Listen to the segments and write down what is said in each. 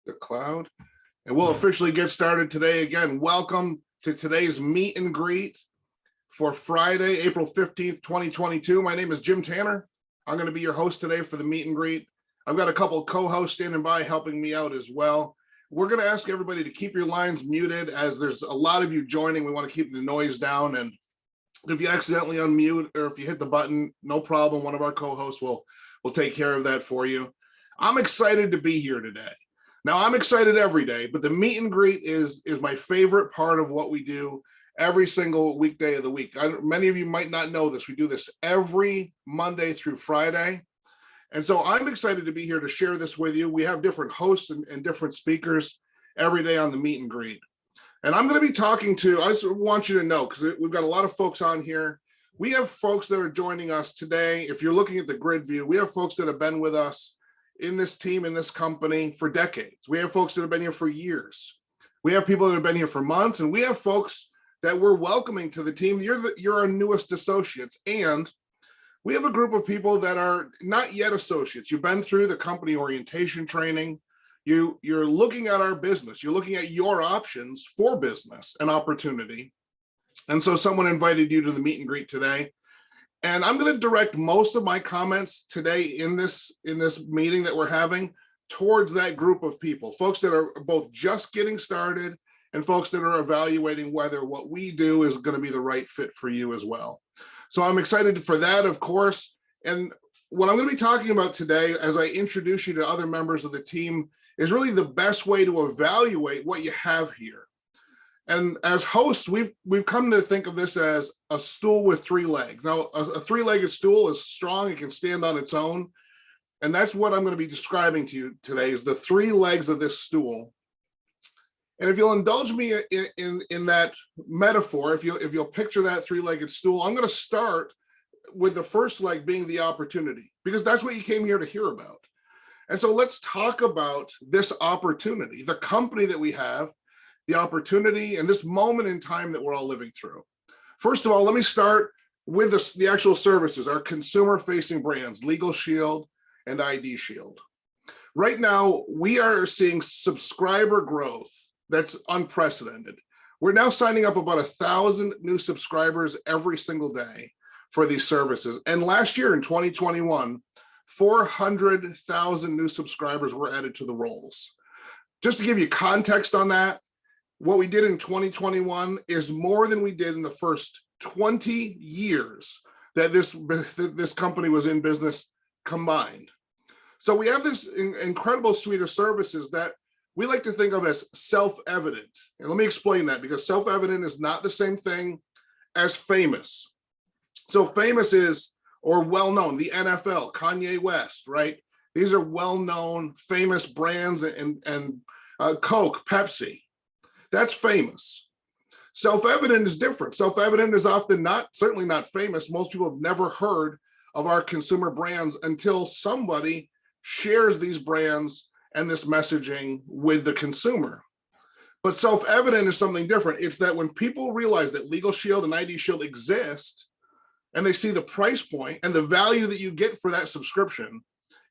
the cloud, and we'll officially get started today. Again, welcome to today's meet and greet for Friday, April 15th, 2022. My name is Jim Tanner. I'm going to be your host today for the meet and greet. I've got a couple of co-hosts standing by helping me out as well. We're going to ask everybody to keep your lines muted as there's a lot of you joining. We want to keep the noise down, and if you accidentally unmute or if you hit the button, no problem. One of our co-hosts will take care of that for you. I'm excited to be here today. Now, I'm excited every day, but the meet and greet is my favorite part of what we do every single weekday of the week. Many of you might not know this. We do this every Monday through Friday. And so I'm excited to be here to share this with you. We have different hosts and different speakers every day on the meet and greet. And I'm going to be talking to, I just want you to know, because we've got a lot of folks on here. We have folks that are joining us today. If you're looking at the grid view, we have folks that have been with us in this team, in this company for decades. We have folks that have been here for years. We have people that have been here for months, and we have folks that we're welcoming to the team. You're our newest associates. And we have a group of people that are not yet associates. You've been through the company orientation training. You're looking at our business. You're looking at your options for business and opportunity. And so someone invited you to the meet and greet today. And I'm going to direct most of my comments today in this meeting that we're having towards that group of people, folks that are both just getting started and folks that are evaluating whether what we do is going to be the right fit for you as well. So I'm excited for that, of course. And what I'm going to be talking about today, as I introduce you to other members of the team, is really the best way to evaluate what you have here. And as hosts, we've come to think of this as a stool with three legs. Now, a three-legged stool is strong, it can stand on its own. And that's what I'm going to be describing to you today, is the three legs of this stool. And if you'll indulge me in that metaphor, if you'll picture that three-legged stool, I'm going to start with the first leg being the opportunity, because that's what you came here to hear about. And so let's talk about this opportunity, the company that we have, the opportunity, and this moment in time that we're all living through. First of all, let me start with the actual services, our consumer-facing brands, Legal Shield and ID Shield. Right now, we are seeing subscriber growth that's unprecedented. We're now signing up about 1,000 new subscribers every single day for these services. And last year in 2021, 400,000 new subscribers were added to the rolls. Just to give you context on that, what we did in 2021 is more than we did in the first 20 years that this company was in business combined. So we have this incredible suite of services that we like to think of as self-evident. And let me explain that, because self-evident is not the same thing as famous. So famous is, or well-known, the NFL, Kanye West, right? These are well-known, famous brands, and Coke, Pepsi. That's famous. Self-evident is different. Self-evident is often certainly not famous. Most people have never heard of our consumer brands until somebody shares these brands and this messaging with the consumer. But self-evident is something different. It's that when people realize that Legal Shield and ID Shield exist, and they see the price point and the value that you get for that subscription,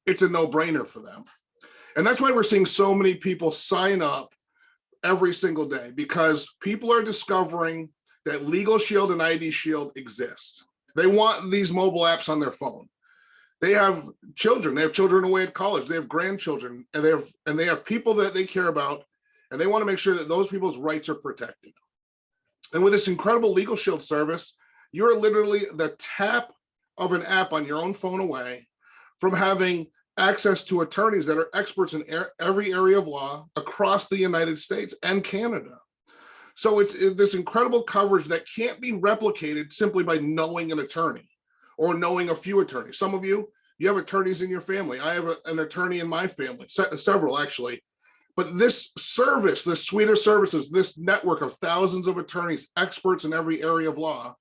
it's a no-brainer for them. And that's why we're seeing so many people sign up every single day, because people are discovering that Legal Shield and ID Shield exist. They want these mobile apps on their phone. They have children. They have children away at college. They have grandchildren, and they have people that they care about, and they want to make sure that those people's rights are protected. And with this incredible Legal Shield service, you're literally the tap of an app on your own phone away from having access to attorneys that are experts in every area of law across the United States and Canada. So it's this incredible coverage that can't be replicated simply by knowing an attorney or knowing a few attorneys. Some of you have attorneys in your family. I have an attorney in my family, several actually. But this service, this suite of services, this network of thousands of attorneys, experts in every area of law,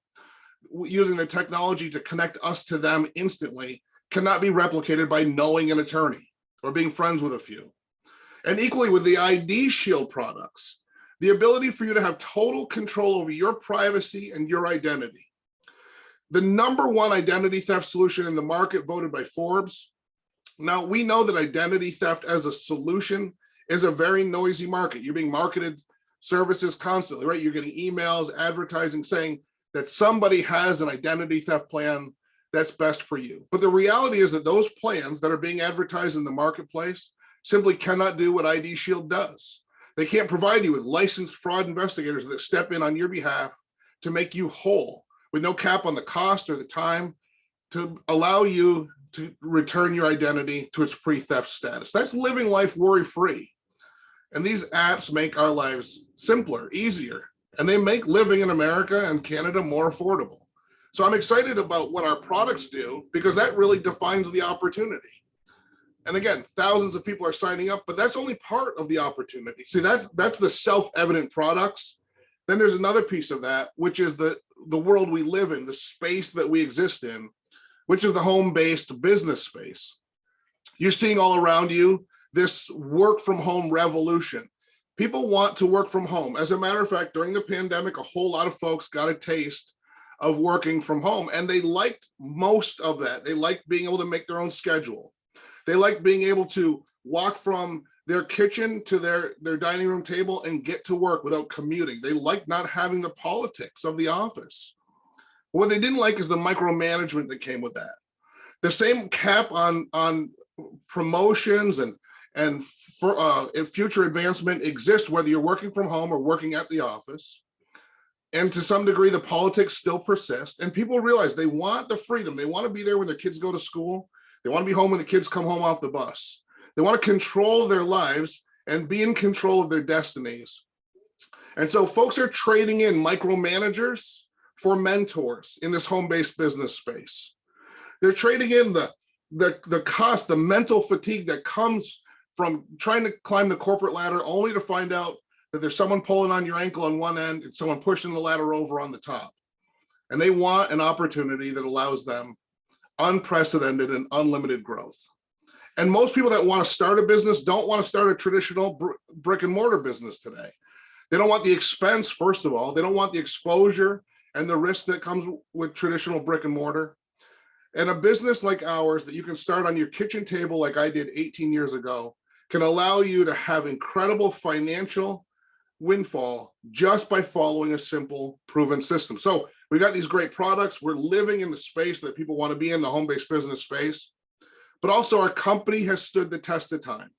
using the technology to connect us to them instantly, cannot be replicated by knowing an attorney or being friends with a few. And equally with the ID Shield products, the ability for you to have total control over your privacy and your identity. The #1 identity theft solution in the market, voted by Forbes. Now, we know that identity theft as a solution is a very noisy market. You're being marketed services constantly, right? You're getting emails, advertising saying that somebody has an identity theft plan that's best for you. But the reality is that those plans that are being advertised in the marketplace simply cannot do what ID Shield does. They can't provide you with licensed fraud investigators that step in on your behalf to make you whole with no cap on the cost or the time to allow you to return your identity to its pre-theft status. That's living life worry-free. And these apps make our lives simpler, easier, and they make living in America and Canada more affordable. So I'm excited about what our products do because that really defines the opportunity. And again, thousands of people are signing up, but that's only part of the opportunity. See, that's the self-evident products. Then there's another piece of that, which is the world we live in, the space that we exist in, which is the home-based business space. You're seeing all around you this work from home revolution. People want to work from home. As a matter of fact, during the pandemic, a whole lot of folks got a taste of working from home, and they liked most of that. They liked being able to make their own schedule. They liked being able to walk from their kitchen to their dining room table and get to work without commuting. They liked not having the politics of the office. What they didn't like is the micromanagement that came with that. The same cap on promotions and for future advancement exists whether you're working from home or working at the office. And to some degree, the politics still persist. And people realize they want the freedom. They want to be there when their kids go to school. They want to be home when the kids come home off the bus. They want to control their lives and be in control of their destinies. And so folks are trading in micromanagers for mentors in this home-based business space. They're trading in the cost, the mental fatigue that comes from trying to climb the corporate ladder only to find out that there's someone pulling on your ankle on one end and someone pushing the ladder over on the top. And they want an opportunity that allows them unprecedented and unlimited growth. And most people that want to start a business don't want to start a traditional brick and mortar business today. They don't want the expense, first of all. They don't want the exposure and the risk that comes with traditional brick and mortar. And a business like ours that you can start on your kitchen table like I did 18 years ago can allow you to have incredible financial windfall just by following a simple proven system. So we got these great products. We're living in the space that people want to be in, the home-based business space, but also our company has stood the test of time.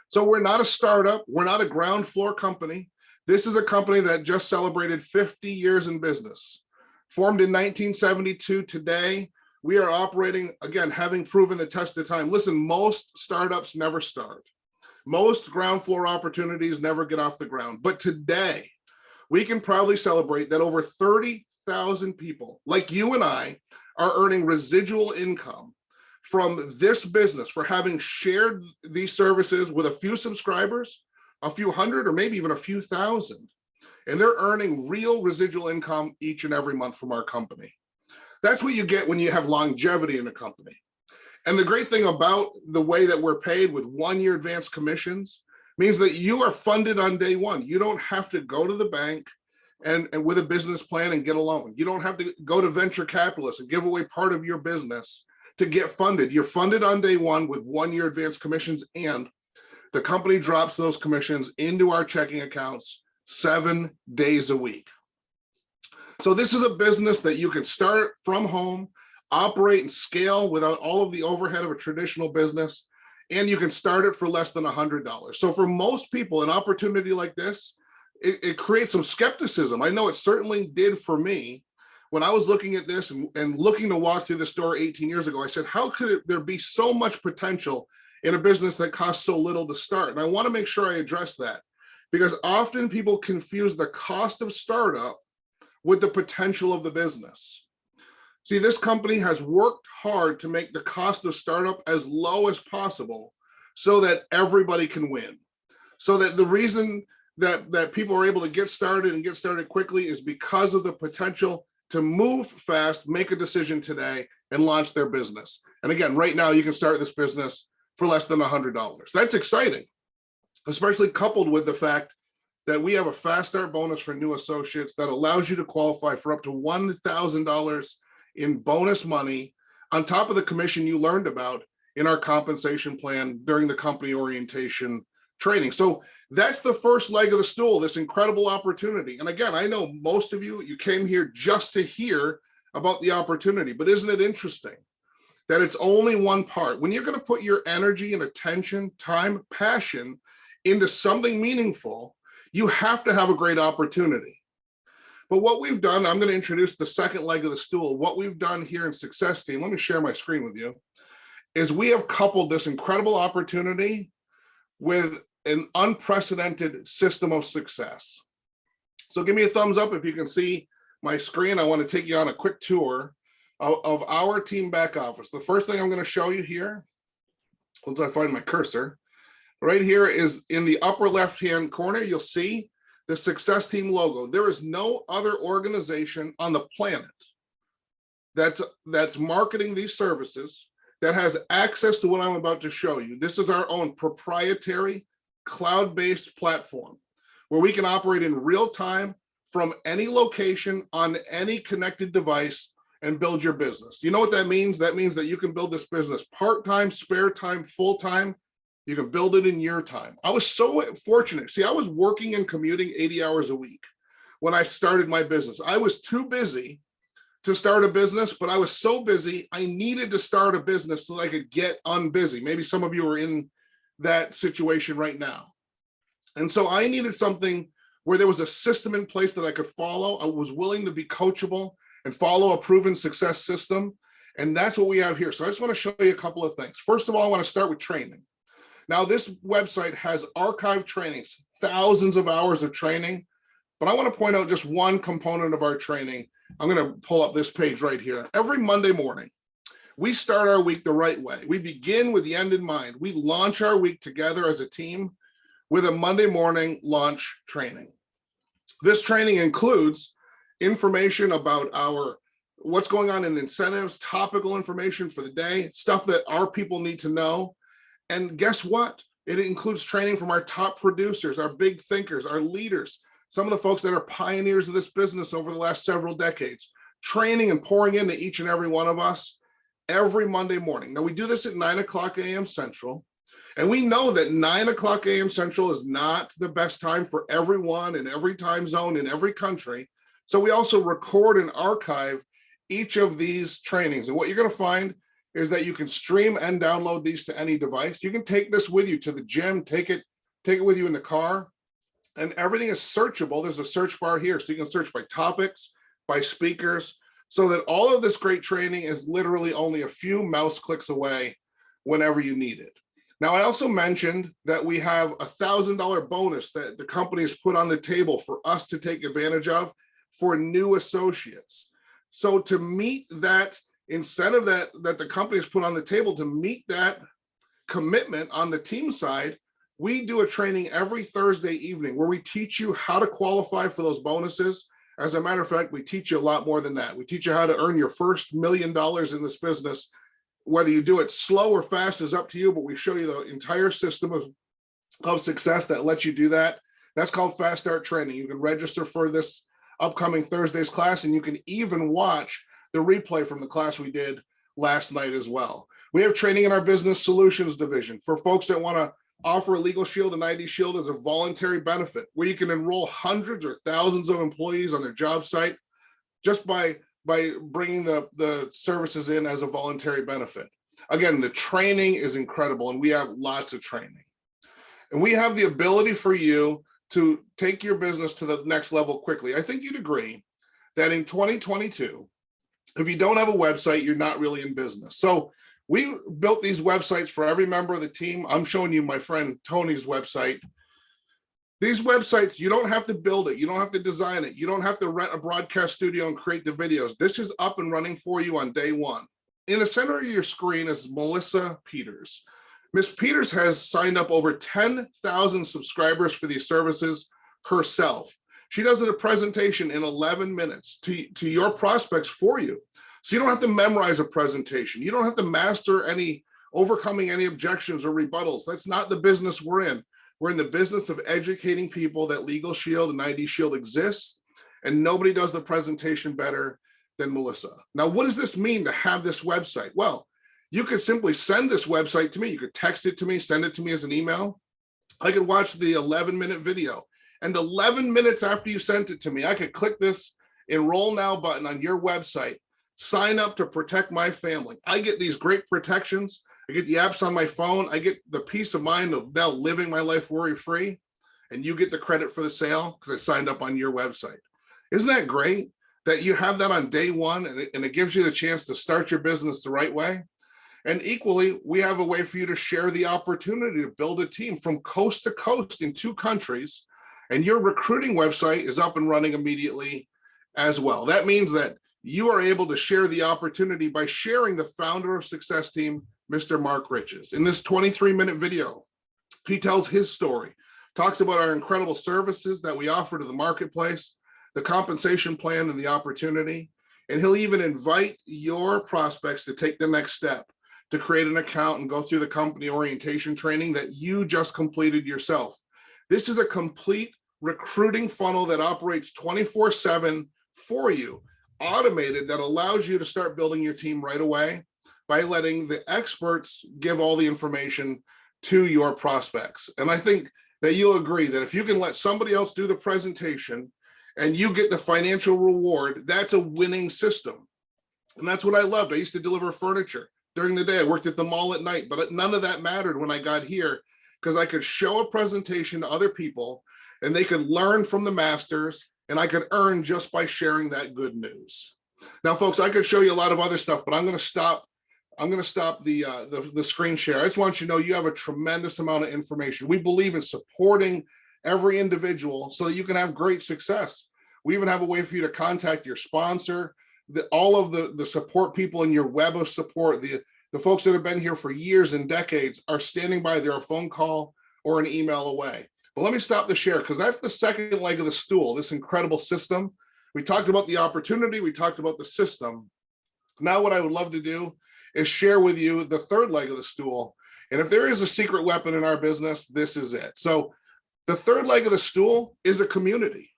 So we're not a startup. We're not a ground floor company. This is a company that just celebrated 50 years in business. Formed in 1972, today, we are operating, again, having proven the test of time. Listen, most startups never start. Most ground floor opportunities never get off the ground. But today, we can proudly celebrate that over 30,000 people like you and I are earning residual income from this business for having shared these services with a few subscribers, a few hundred, or maybe even a few thousand. And they're earning real residual income each and every month from our company. That's what you get when you have longevity in a company. And the great thing about the way that we're paid with 1-year advance commissions means that you are funded on day one. You don't have to go to the bank and with a business plan and get a loan. You don't have to go to venture capitalists and give away part of your business to get funded. You're funded on day one with 1-year advance commissions, and the company drops those commissions into our checking accounts 7 days a week. So this is a business that you can start from home, operate and scale without all of the overhead of a traditional business, and you can start it for less than $100. So for most people, an opportunity like this, it creates some skepticism. I know it certainly did for me. When I was looking at this and looking to walk through the store 18 years ago, I said, how could there be so much potential in a business that costs so little to start? And I want to make sure I address that, because often people confuse the cost of startup with the potential of the business. See, this company has worked hard to make the cost of startup as low as possible so that everybody can win. So that the reason that people are able to get started and get started quickly is because of the potential to move fast, make a decision today, and launch their business. And again, right now you can start this business for less than $100. That's exciting, especially coupled with the fact that we have a fast start bonus for new associates that allows you to qualify for up to $1,000 in bonus money on top of the commission you learned about in our compensation plan during the company orientation training. So that's the first leg of the stool, this incredible opportunity. And again, I know most of you came here just to hear about the opportunity, but isn't it interesting that it's only one part? When you're going to put your energy and attention, time, passion into something meaningful, you have to have a great opportunity. But what we've done, I'm going to introduce the second leg of the stool. What we've done here in Success Team, let me share my screen with you, is we have coupled this incredible opportunity with an unprecedented system of success. So give me a thumbs up if you can see my screen. I want to take you on a quick tour of our team back office. The first thing I'm going to show you here, once I find my cursor, right here is in the upper left-hand corner, you'll see the Success Team logo. There is no other organization on the planet that's marketing these services that has access to what I'm about to show you. This is our own proprietary cloud-based platform where we can operate in real time from any location on any connected device and build your business. You know what that means? That means that you can build this business part-time, spare time, full-time. You can build it in your time. I was so fortunate. See, I was working and commuting 80 hours a week when I started my business. I was too busy to start a business, but I was so busy, I needed to start a business so that I could get unbusy. Maybe some of you are in that situation right now. And so I needed something where there was a system in place that I could follow. I was willing to be coachable and follow a proven success system. And that's what we have here. So I just want to show you a couple of things. First of all, I want to start with training. Now, this website has archived trainings, thousands of hours of training, but I want to point out just one component of our training. I'm going to pull up this page right here. Every Monday morning, we start our week the right way. We begin with the end in mind. We launch our week together as a team with a Monday morning launch training. This training includes information about what's going on in incentives, topical information for the day, stuff that our people need to know. And guess what? It includes training from our top producers, our big thinkers, our leaders, some of the folks that are pioneers of this business over the last several decades, training and pouring into each and every one of us every Monday morning. Now, we do this at 9 o'clock a.m. Central, and we know that 9 o'clock a.m. Central is not the best time for everyone in every time zone in every country. So we also record and archive each of these trainings. And what you're going to find is that you can stream and download these to any device. You can take this with you to the gym, take it with you in the car, and everything is searchable. There's a search bar here, so you can search by topics, by speakers, so that all of this great training is literally only a few mouse clicks away whenever you need it. Now, I also mentioned that we have a $1,000 bonus that the company has put on the table for us to take advantage of for new associates. So to meet that incentive that the company has put on the table, to meet that commitment on the team side, we do a training every Thursday evening where we teach you how to qualify for those bonuses. As a matter of fact, we teach you a lot more than that. We teach you how to earn your first $1 million in this business. Whether you do it slow or fast is up to you, but we show you the entire system of success that lets you do that. That's called Fast Start Training. You can register for this upcoming Thursday's class, and you can even watch the replay from the class we did last night as well. We have training in our business solutions division for folks that want to offer a Legal Shield and ID Shield as a voluntary benefit, where you can enroll hundreds or thousands of employees on their job site just by bringing the services in as a voluntary benefit. Again, the training is incredible, and we have lots of training. And we have the ability for you to take your business to the next level quickly. I think you'd agree that in 2022, if you don't have a website, you're not really in business. So we built these websites for every member of the team. I'm showing you my friend Tony's website. These websites, you don't have to build it. You don't have to design it. You don't have to rent a broadcast studio and create the videos. This is up and running for you on day one. In the center of your screen is Melissa Peters. Ms. Peters has signed up over 10,000 subscribers for these services herself. She does a presentation in 11 minutes to your prospects for you. So you don't have to memorize a presentation. You don't have to master overcoming any objections or rebuttals. That's not the business we're in. We're in the business of educating people that Legal Shield and ID Shield exists, and nobody does the presentation better than Melissa. Now, what does this mean to have this website? Well, you could simply send this website to me. You could text it to me, send it to me as an email. I could watch the 11-minute video, and 11 minutes after you sent it to me, I could click this enroll now button on your website, sign up to protect my family. I get these great protections. I get the apps on my phone. I get the peace of mind of now living my life worry-free, and you get the credit for the sale because I signed up on your website. Isn't that great that you have that on day one, and it gives you the chance to start your business the right way? And equally, we have a way for you to share the opportunity to build a team from coast to coast in 2 countries, and your recruiting website is up and running immediately as well. That means that you are able to share the opportunity by sharing the founder of Success Team, Mr. Mark Riches. In this 23-minute video, he tells his story, talks about our incredible services that we offer to the marketplace, the compensation plan and the opportunity, and he'll even invite your prospects to take the next step, to create an account and go through the company orientation training that you just completed yourself. This is a complete recruiting funnel that operates 24/7 for you, automated, that allows you to start building your team right away by letting the experts give all the information to your prospects. And I think that you'll agree that if you can let somebody else do the presentation and you get the financial reward, that's a winning system. And that's what I loved. I used to deliver furniture during the day. I worked at the mall at night, but none of that mattered when I got here, because I could show a presentation to other people and they could learn from the masters, and I could earn just by sharing that good news. Now, folks, I could show you a lot of other stuff, but I'm going to stop the screen share. I just want you to know you have a tremendous amount of information. We believe in supporting every individual so that you can have great success. We even have a way for you to contact your sponsor, all of the support people in your web of support, the folks that have been here for years and decades are standing by. They're a phone call or an email away. But let me stop the share, because that's the second leg of the stool, this incredible system. We talked about the opportunity, we talked about the system. Now what I would love to do is share with you the third leg of the stool. And if there is a secret weapon in our business, this is it. So the third leg of the stool is a community.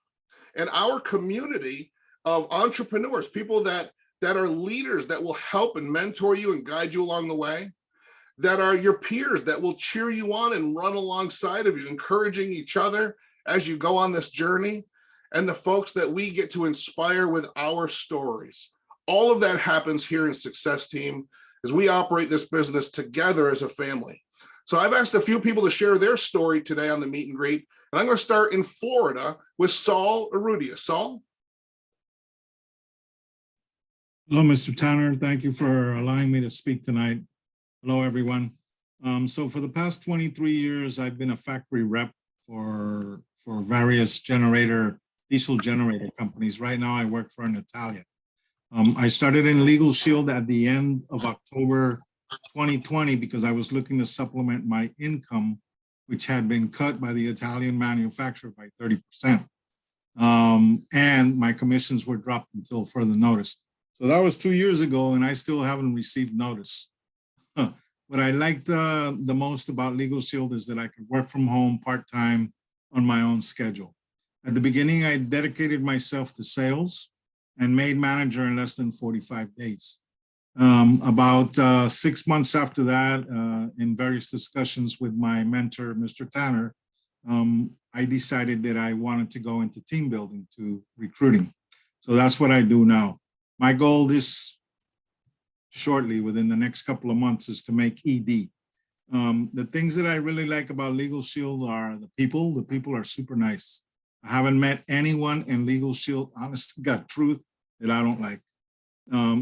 And our community of entrepreneurs, people that are leaders, that will help and mentor you and guide you along the way, that are your peers, that will cheer you on and run alongside of you, encouraging each other as you go on this journey, and the folks that we get to inspire with our stories. All of that happens here in Success Team as we operate this business together as a family. So I've asked a few people to share their story today on the meet and greet, and I'm going to start in Florida with Saul Arudia. Saul? Hello, Mr. Tanner. Thank you for allowing me to speak tonight. Hello, everyone. So for the past 23 years, I've been a factory rep for various diesel generator companies. Right now, I work for an Italian. I started in Legal Shield at the end of October 2020 because I was looking to supplement my income, which had been cut by the Italian manufacturer by 30%. And my commissions were dropped until further notice. So that was 2 years ago, and I still haven't received notice. What I liked the most about Legal Shield is that I could work from home part-time on my own schedule. At the beginning, I dedicated myself to sales and made manager in less than 45 days. About 6 months after that, in various discussions with my mentor, Mr. Tanner, I decided that I wanted to go into team building, to recruiting. So that's what I do now. My goal this shortly, within the next couple of months, is to make ED. The things that I really like about Legal Shield are the people. The people are super nice. I haven't met anyone in Legal Shield, honest to God truth, that I don't like.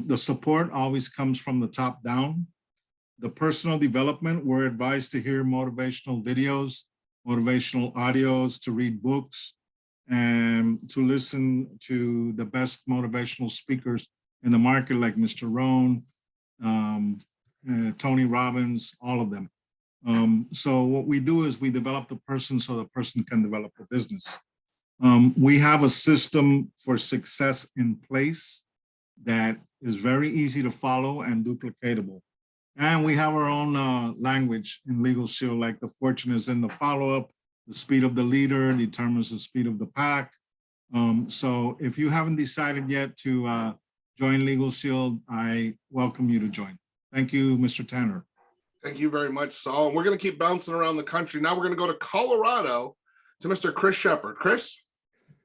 The support always comes from the top down. The personal development, we're advised to hear motivational videos, motivational audios, to read books, and to listen to the best motivational speakers in the market, like Mr. Rohn, Tony Robbins, all of them. So what we do is we develop the person so the person can develop the business. We have a system for success in place that is very easy to follow and duplicatable. And we have our own language in Legal Shield, like the fortune is in the follow-up. The speed of the leader determines the speed of the pack. So if you haven't decided yet to join Legal Shield, I welcome you to join. Thank you, Mr. Tanner. Thank you very much, Saul. And we're going to keep bouncing around the country. Now we're going to go to Colorado to Mr. Chris Shepard. Chris?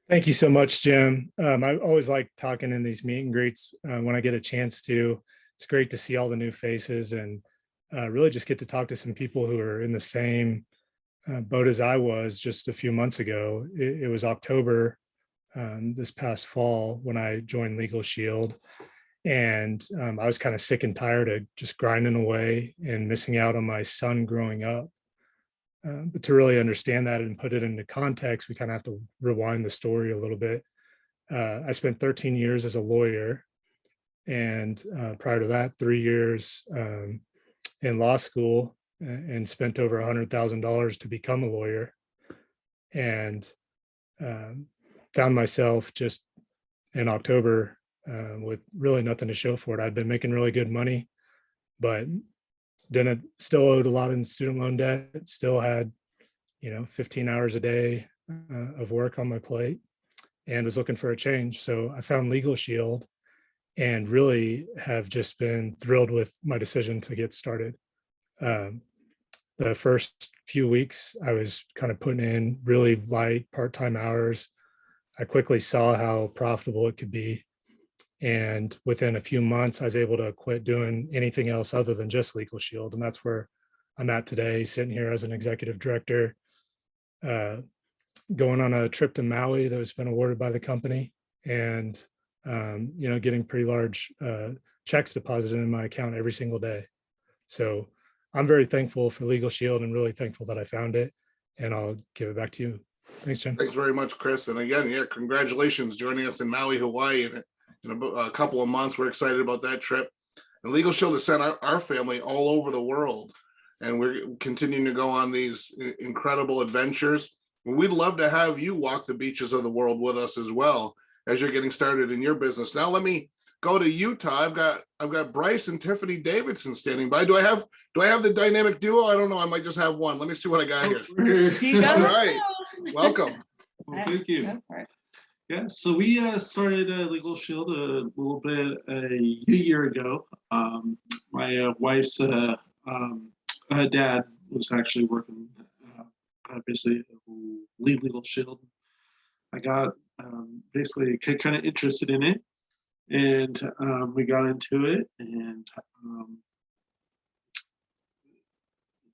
Thank you so much, Jim. I always like talking in these meet and greets when I get a chance to. It's great to see all the new faces and really just get to talk to some people who are in the same boat as I was just a few months ago. It was October this past fall when I joined Legal Shield. And I was kind of sick and tired of just grinding away and missing out on my son growing up. But to really understand that and put it into context, we kind of have to rewind the story a little bit. I spent 13 years as a lawyer, and prior to that, 3 years in law school, and spent over $100,000 to become a lawyer, and found myself just in October with really nothing to show for it. I'd been making really good money, but still owed a lot in student loan debt, still had, 15 hours a day of work on my plate, and was looking for a change. So I found Legal Shield and really have just been thrilled with my decision to get started. The first few weeks, I was kind of putting in really light part-time hours. I quickly saw how profitable it could be. And within a few months, I was able to quit doing anything else other than just Legal Shield. And that's where I'm at today, sitting here as an executive director, going on a trip to Maui that was been awarded by the company, and, getting pretty large checks deposited in my account every single day. So I'm very thankful for Legal Shield and really thankful that I found it. And I'll give it back to you. Thanks, Jim. Thanks very much, Chris. And again, congratulations joining us in Maui, Hawaii in a couple of months. We're excited about that trip. And Legal Shield has sent our family all over the world, and we're continuing to go on these incredible adventures. And we'd love to have you walk the beaches of the world with us as well as you're getting started in your business. Now let me go to Utah. I've got Bryce and Tiffany Davidson standing by. Do I have the dynamic duo? I don't know. I might just have one. Let me see what I got here. All right. Welcome. Well, thank you. Yeah, so we started Legal Shield a little bit a year ago. My wife's dad was actually working basically lead Legal Shield. I got basically kind of interested in it, and we got into it, and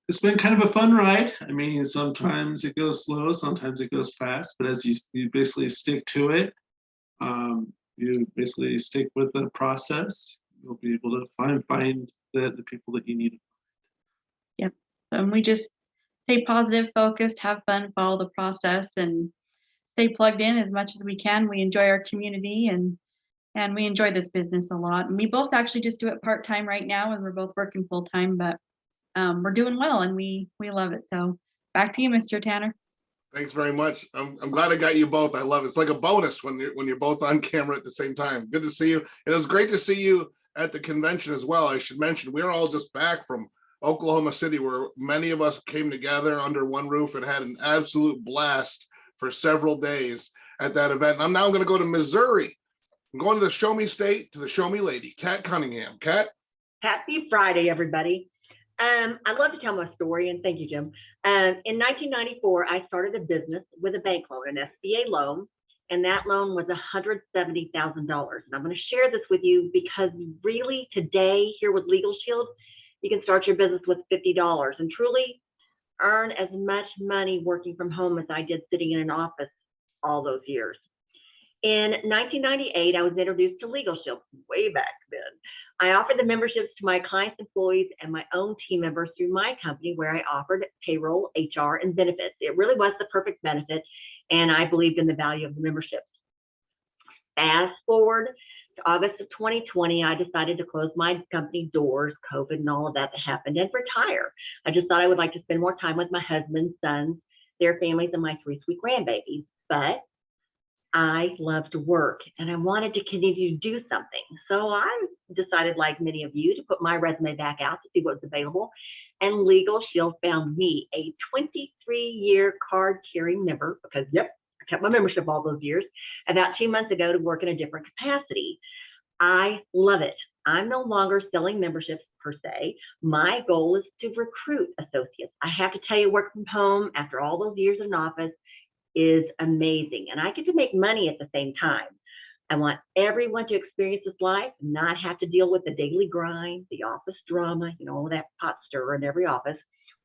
it's been kind of a fun ride. I mean, sometimes it goes slow, sometimes it goes fast, but as you basically stick to it, you basically stick with the process, you'll be able to find the people that you need. Yep. And we just stay positive, focused, have fun, follow the process, and stay plugged in as much as we can. We enjoy our community, and we enjoy this business a lot. And we both actually just do it part-time right now, and we're both working full-time, but we're doing well, and we love it. So back to you, Mr. Tanner. Thanks very much. I'm glad I got you both. I love it. It's like a bonus when you're both on camera at the same time. Good to see you. And it was great to see you at the convention as well. I should mention, we were all just back from Oklahoma City, where many of us came together under one roof and had an absolute blast for several days at that event. And I'm now going to go to Missouri. I'm going to the Show Me State, to the Show Me Lady, Kat Cunningham. Kat? Happy Friday, everybody. I'd love to tell my story, and thank you, Jim. In 1994, I started a business with a bank loan, an SBA loan, and that loan was $170,000. And I'm going to share this with you because really today here with Legal Shield, you can start your business with $50 and truly earn as much money working from home as I did sitting in an office all those years. In 1998, I was introduced to Legal Shield way back then. I offered the memberships to my clients, employees, and my own team members through my company, where I offered payroll, HR, and benefits. It really was the perfect benefit, and I believed in the value of the memberships. Fast forward to August of 2020, I decided to close my company doors, COVID and all of that happened, and retire. I just thought I would like to spend more time with my husband, sons, their families, and my 3 sweet grandbabies. But I love to work, and I wanted to continue to do something. So I decided, like many of you, to put my resume back out to see what was available. And Legal Shield found me, a 23-year card-carrying member, because, yep, I kept my membership all those years, about 2 months ago to work in a different capacity. I love it. I'm no longer selling memberships per se. My goal is to recruit associates. I have to tell you, work from home after all those years in office is amazing, and I get to make money at the same time. I want everyone to experience this life, not have to deal with the daily grind, the office drama, all that pot stir in every office,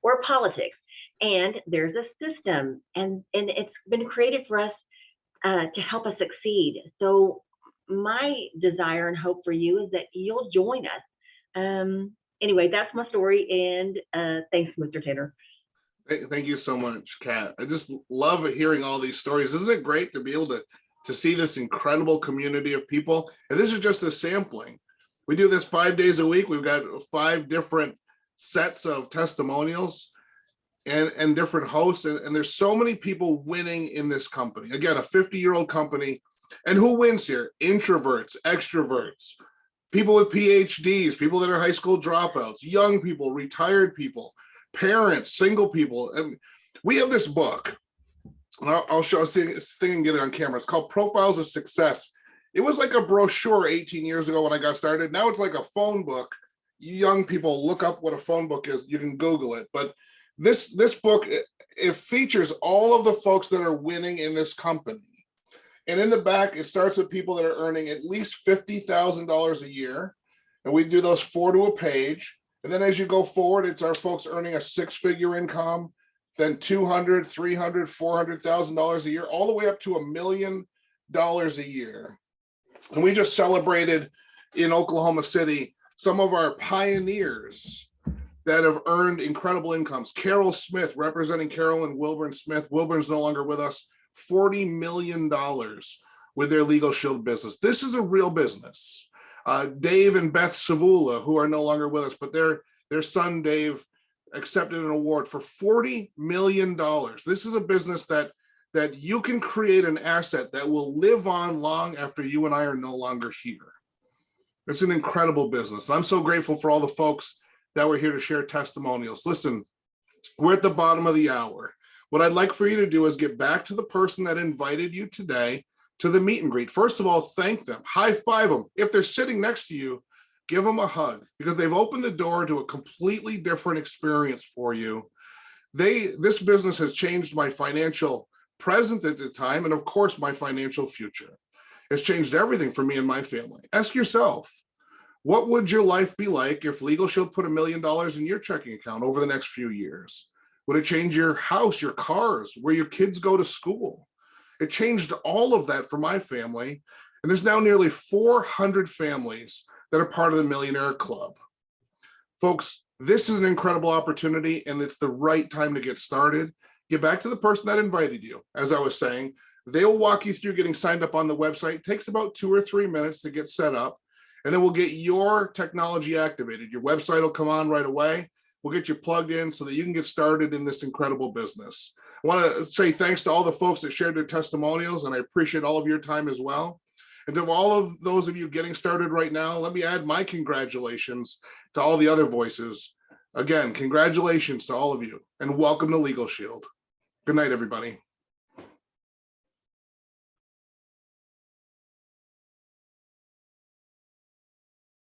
or politics. And there's a system, and it's been created for us to help us succeed. So my desire and hope for you is that you'll join us. Anyway, that's my story, and thanks, Mr. Tanner. Thank you so much, Kat. I just love hearing all these stories. Isn't it great to be able to see this incredible community of people? And this is just a sampling. We do this 5 days a week. We've got 5 different sets of testimonials and different hosts. And there's so many people winning in this company. Again, a 50-year-old company. And who wins here? Introverts, extroverts, people with PhDs, people that are high school dropouts, young people, retired people, parents, single people. And we have this book. I'll show this thing and get it on camera. It's called Profiles of Success. It was like a brochure 18 years ago when I got started. Now it's like a phone book. You young people, look up what a phone book is. You can Google it. But this book, it features all of the folks that are winning in this company. And in the back, it starts with people that are earning at least $50,000 a year. And we do those 4 to a page. And then as you go forward, it's our folks earning a 6-figure income, then $200,000, $300,000, $400,000 a year, all the way up to $1 million a year. And we just celebrated in Oklahoma City some of our pioneers that have earned incredible incomes. Carol Smith, representing Carol and Wilburn Smith. Wilburn's no longer with us. $40 million with their Legal Shield business. This is a real business. Dave and Beth Savula, who are no longer with us, but their son Dave accepted an award for $40 million. This is a business that you can create an asset that will live on long after you and I are no longer here. It's an incredible business. I'm so grateful for all the folks that were here to share testimonials. Listen, we're at the bottom of the hour. What I'd like for you to do is get back to the person that invited you today to the meet and greet. First of all, thank them, high five them. If they're sitting next to you, give them a hug, because they've opened the door to a completely different experience for you. This business has changed my financial present at the time, and of course, my financial future. It's changed everything for me and my family. Ask yourself, what would your life be like if Legal Shield put $1 million in your checking account over the next few years? Would it change your house, your cars, where your kids go to school? It changed all of that for my family. And there's now nearly 400 families that are part of the Millionaire Club. Folks, this is an incredible opportunity, and it's the right time to get started. Get back to the person that invited you. As I was saying, they'll walk you through getting signed up on the website. It takes about 2 or 3 minutes to get set up, and then we'll get your technology activated. Your website will come on right away. We'll get you plugged in so that you can get started in this incredible business. I want to say thanks to all the folks that shared their testimonials, and I appreciate all of your time as well. And to all of those of you getting started right now, let me add my congratulations to all the other voices. Again, congratulations to all of you, and welcome to Legal Shield. Good night, everybody.